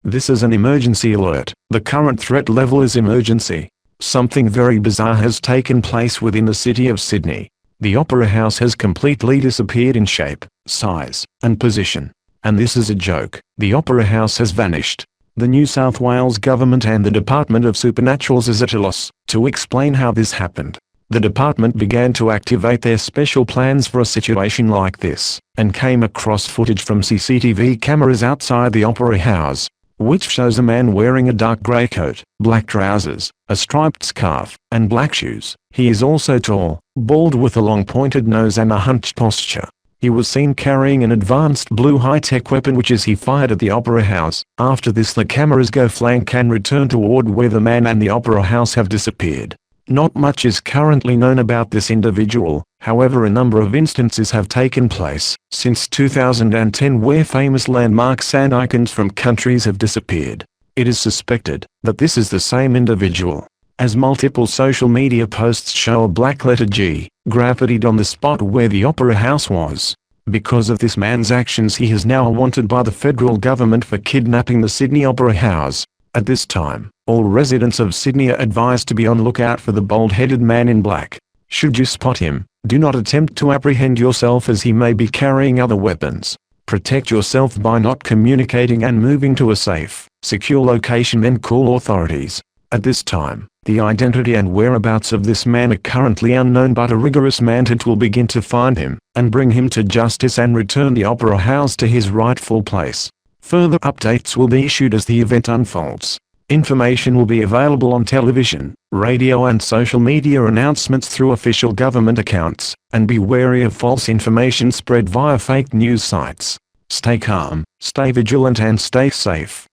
This is an emergency alert. The current threat level is emergency. Something very bizarre has taken place within the city of Sydney. The Opera House has completely disappeared in shape, size, and position. And this is a joke. The Opera House has vanished. The New South Wales government and the Department of Supernaturals is at a loss to explain how this happened. The department began to activate their special plans for a situation like this, and came across footage from CCTV cameras outside the Opera House, which shows a man wearing a dark grey coat, black trousers, a striped scarf, and black shoes. He is also tall, bald with a long pointed nose and a hunched posture. He was seen carrying an advanced blue high-tech weapon which he fired at the Opera House. After this the cameras go flank and return toward where the man and the Opera House have disappeared. Not much is currently known about this individual, however a number of instances have taken place since 2010 where famous landmarks and icons from countries have disappeared. It is suspected that this is the same individual, as multiple social media posts show a black letter G graffitied on the spot where the Opera House was. Because of this man's actions he is now wanted by the federal government for kidnapping the Sydney Opera House. At this time, all residents of Sydney are advised to be on lookout for the bald-headed man in black. Should you spot him, do not attempt to apprehend yourself as he may be carrying other weapons. Protect yourself by not communicating and moving to a safe, secure location, then call authorities. At this time, the identity and whereabouts of this man are currently unknown, but a rigorous manhunt will begin to find him, and bring him to justice and return the Opera House to his rightful place. Further updates will be issued as the event unfolds. Information will be available on television, radio and social media announcements through official government accounts, and be wary of false information spread via fake news sites. Stay calm, stay vigilant and stay safe.